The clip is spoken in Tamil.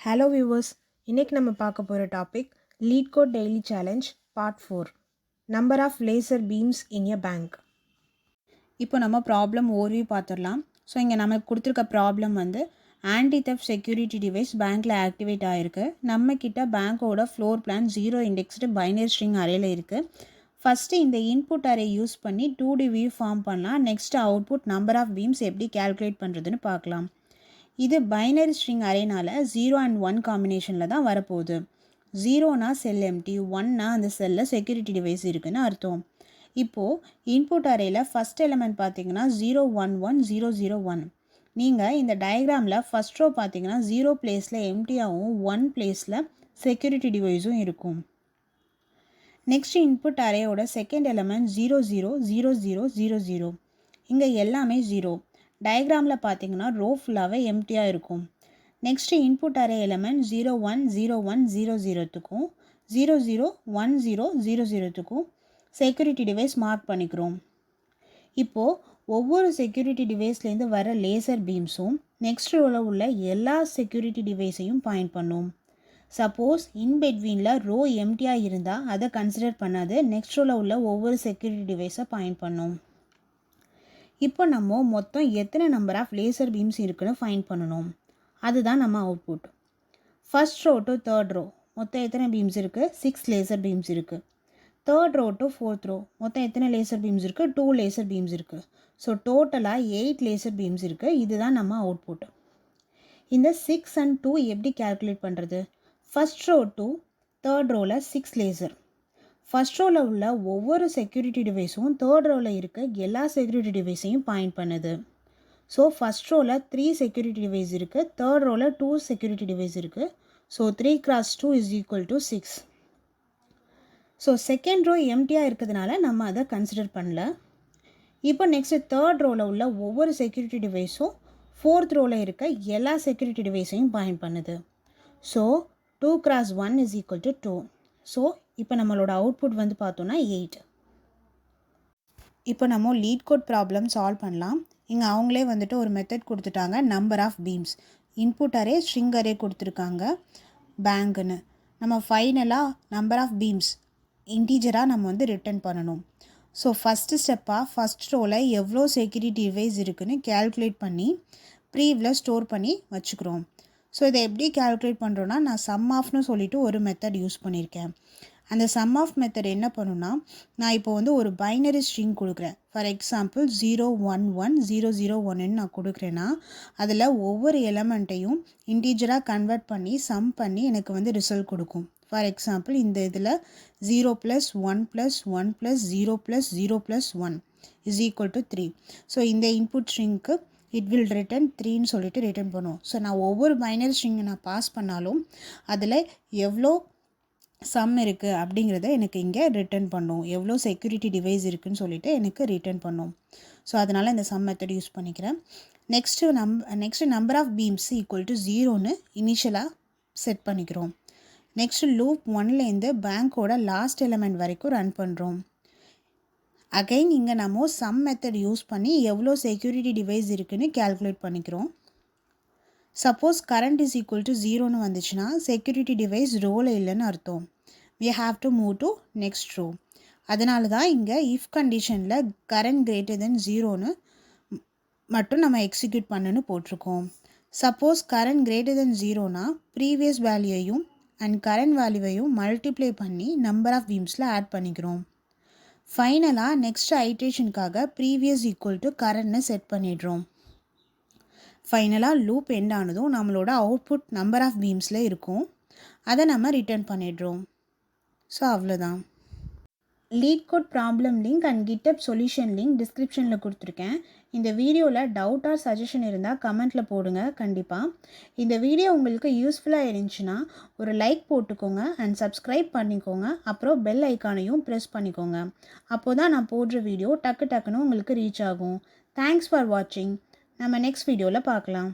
ஹலோ வியூவர்ஸ், இன்றைக்கி நம்ம பார்க்க போகிற topic LeetCode daily challenge part 4 number of laser beams in a bank. இப்போ நம்ம ப்ராப்ளம் ஓர்வியூ பார்த்துடலாம். ஸோ இங்கே நமக்கு கொடுத்துருக்க ப்ராப்ளம் வந்து ஆன்டி தெஃப்ட் செக்யூரிட்டி டிவைஸ் பேங்க்கில் ஆக்டிவேட் ஆகிருக்கு. நம்மக்கிட்ட பேங்க்கோட floor plan 0 indexed binary string அரேயில் இருக்குது. ஃபஸ்ட்டு இந்த இன்புட் அரே யூஸ் பண்ணி 2D வியூ ஃபார்ம் பண்ணலாம். Next output number of beams எப்படி கேல்குலேட் பண்ணுறதுன்னு பார்க்கலாம். இது பைனரி ஸ்ட்ரிங் அரேனால 0 and 1 காம்பினேஷனில் தான் வரப்போகுது. 0னா செல் எம்டி, 1னா அந்த செல்லில் செக்யூரிட்டி டிவைஸ் இருக்குதுன்னு அர்த்தம். இப்போது இன்புட் அரேயில் ஃபஸ்ட் எலிமெண்ட் பார்த்தீங்கன்னா 011 நீங்கள் இந்த டயக்ராமில் ஃபஸ்ட் ரோ பார்த்தீங்கன்னா 0 பிளேஸில் எம்டியாகவும் 1 பிளேஸில் செக்யூரிட்டி டிவைஸும் இருக்கும். நெக்ஸ்ட் இன்புட் அரேயோட செகண்ட் எலிமெண்ட் 000000. இங்கே எல்லாமே 0. டயக்ராமில் பார்த்தீங்கன்னா ரோ ஃபுல்லாகவே எம்டியாக இருக்கும். நெக்ஸ்ட்டு இன்புட் அரே எலிமெண்ட் 010100த்துக்கும் 001000த்துக்கும் செக்யூரிட்டி டிவைஸ் மார்க் பண்ணிக்கிறோம். இப்போது ஒவ்வொரு செக்யூரிட்டி டிவைஸ்லேருந்து வர லேசர் பீம்ஸும் நெக்ஸ்ட் ரோவில் உள்ள எல்லா செக்யூரிட்டி டிவைஸையும் பாயிண்ட் பண்ணும். சப்போஸ் இன்பிட்வீனில் ரோ எம்டியாக இருந்தால் அதை கன்சிடர் பண்ணாது, நெக்ஸ்ட் ரோவில் உள்ள ஒவ்வொரு செக்யூரிட்டி டிவைஸை பாயிண்ட் பண்ணும். இப்போ நம்ம மொத்தம் எத்தனை நம்பர் ஆஃப் லேசர் பீம்ஸ் இருக்குன்னு ஃபைண்ட் பண்ணணும். அதுதான் நம்ம output. First row to third row மொத்தம் எத்தனை பீம்ஸ் இருக்குது? 6 லேசர் பீம்ஸ் இருக்குது. Third row to fourth row மொத்தம் எத்தனை லேசர் பீம்ஸ் இருக்குது? 2 லேசர் பீம்ஸ் இருக்குது. ஸோ டோட்டலாக 8 லேசர் பீம்ஸ் இருக்குது. இதுதான் நம்ம அவுட்புட். இந்த 6 and 2 எப்படி கேல்குலேட் பண்ணுறது? ஃபர்ஸ்ட் ரோ டு தேர்ட் ரோவில் 6 லேசர். ஃபர்ஸ்ட் ரோவில் உள்ள ஒவ்வொரு செக்யூரிட்டி டிவைஸும் தேர்ட் ரோவில் இருக்க எல்லா செக்யூரிட்டி டிவைஸையும் பாயிண்ட் பண்ணுது. ஸோ ஃபர்ஸ்ட் ரோவில் 3 செக்யூரிட்டி டிவைஸ் இருக்குது, தேர்ட் ரோவில் 2 செக்யூரிட்டி டிவைஸ் இருக்குது. ஸோ 3 × 2 = 6. ஸோ செகண்ட் ரோ எம்டியாக இருக்கிறதுனால நம்ம அதை கன்சிடர் பண்ணல. இப்போ நெக்ஸ்ட்டு தேர்ட் ரோவில் உள்ள ஒவ்வொரு செக்யூரிட்டி டிவைஸும் ஃபோர்த் ரோவில் இருக்க எல்லா செக்யூரிட்டி டிவைஸையும் பாயிண்ட் பண்ணுது. ஸோ 2 × 1 = 2. ஸோ இப்போ நம்மளோட அவுட்புட் வந்து பார்த்தோன்னா 8. இப்போ நம்ம லீட் கோட் ப்ராப்ளம் சால்வ் பண்ணலாம். இங்கே அவங்களே வந்துட்டு ஒரு மெத்தட் கொடுத்துட்டாங்க, number of beams. Input array string array கொடுத்துருக்காங்க பேங்க்னு. நம்ம ஃபைனலாக நம்பர் ஆஃப் பீம்ஸ் இன்டீஜராக நம்ம வந்து ரிட்டர்ன் பண்ணணும். ஸோ ஃபஸ்ட்டு ஸ்டெப்பாக ஃபஸ்ட் ரோவில் எவ்வளோ செக்யூரிட்டி டிவைஸ் இருக்குதுன்னு கேல்குலேட் பண்ணி ப்ரீவில் ஸ்டோர் பண்ணி வச்சுக்கிறோம். ஸோ இதை எப்படி கேல்குலேட் பண்ணுறோன்னா, நான் சம் ஆஃப்னு சொல்லிவிட்டு ஒரு மெத்தட் யூஸ் பண்ணியிருக்கேன். அந்த சம் ஆஃப் மெத்தட் என்ன பண்ணுன்னா, நான் இப்போ வந்து ஒரு பைனரி ஸ்ட்ரிங் கொடுக்குறேன். ஃபார் எக்ஸாம்பிள் 0110001 நான் கொடுக்குறேன்னா அதில் ஒவ்வொரு எலமெண்ட்டையும் இன்டீஜராக கன்வெர்ட் பண்ணி சம் பண்ணி எனக்கு வந்து ரிசல்ட் கொடுக்கும். ஃபார் எக்ஸாம்பிள் இந்த இதில் 0 + 1 + 1 + 0 + 0 + 1 = 3. ஸோ இந்த இன்புட் ஸ்ட்ரிங்க்கு இட் வில் ரிட்டன் 3ன்னு சொல்லிட்டு ரிட்டர்ன் பண்ணுவோம். ஸோ நான் ஒவ்வொரு பைனரி ஸ்ட்ரிங்கை நான் பாஸ் பண்ணாலும் அதில் எவ்வளோ சம் இருக்குது அப்படிங்கிறத எனக்கு இங்கே ரிட்டர்ன் பண்ணும். எவ்வளோ செக்யூரிட்டி டிவைஸ் இருக்குதுன்னு சொல்லிட்டு எனக்கு ரிட்டர்ன் பண்ணும். ஸோ அதனால் இந்த சம் மெத்தட் யூஸ் பண்ணிக்கிறேன். நெக்ஸ்ட்டு நம்பர் ஆஃப் பீம்ஸ் = 0ன்னு இனிஷியலாக செட் பண்ணிக்கிறோம். நெக்ஸ்ட்டு லூப் 1லேருந்து பேங்க்கோட லாஸ்ட் எலிமெண்ட் வரைக்கும் ரன் பண்ணுறோம். அகைன் இங்கே நம்ம சம் மெத்தட் யூஸ் பண்ணி எவ்வளோ செக்யூரிட்டி டிவைஸ் இருக்குதுன்னு கேல்குலேட் பண்ணிக்கிறோம். சப்போஸ் கரண்ட் = 0ன்னு வந்துச்சுன்னா செக்யூரிட்டி டிவைஸ் ரோவில் இல்லைன்னு அர்த்தம். we have to move to next row. அதனால தான் இங்கே இஃப் கண்டிஷனில் கரண்ட் > 0ன்னு மட்டும் நம்ம எக்ஸிக்யூட் பண்ணுன்னு போட்டிருக்கோம். சப்போஸ் கரண்ட் > 0னா ப்ரீவியஸ் வேல்யூவையும் அண்ட் கரண்ட் வேல்யூவையும் மல்டிப்ளை பண்ணி நம்பர் ஆஃப் பீம்ஸில் ஆட் பண்ணிக்கிறோம். ஃபைனலாக நெக்ஸ்ட் ஐட்ரேஷனுக்காக ப்ரீவியஸ் = கரண்ட்னு செட் பண்ணிடுறோம். ஃபைனலாக லூப் எண்ட் ஆனதும் நம்மளோட அவுட்புட் நம்பர் ஆஃப் பீம்ஸில் இருக்கும். அதை நம்ம ரிட்டர்ன் பண்ணிடுறோம். ஸோ அவ்வளோதான். LeetCode problem link and GitHub solution link டிஸ்கிரிப்ஷனில் கொடுத்துருக்கேன். இந்த வீடியோவில் டவுட் ஆர் சஜஷன் இருந்தால் கமெண்ட்டில் போடுங்க. கண்டிப்பாக இந்த வீடியோ உங்களுக்கு யூஸ்ஃபுல்லாக இருந்துச்சுன்னா ஒரு லைக் போட்டுக்கோங்க அண்ட் சப்ஸ்கிரைப் பண்ணிக்கோங்க. அப்புறம் பெல் ஐக்கானையும் ப்ரெஸ் பண்ணிக்கோங்க. அப்போ தான் நான் போடுற வீடியோ டக்குன்னு உங்களுக்கு ரீச் ஆகும். தேங்க்ஸ் ஃபார் வாட்சிங். நம்ம நெக்ஸ்ட் வீடியோவில் பார்க்கலாம்.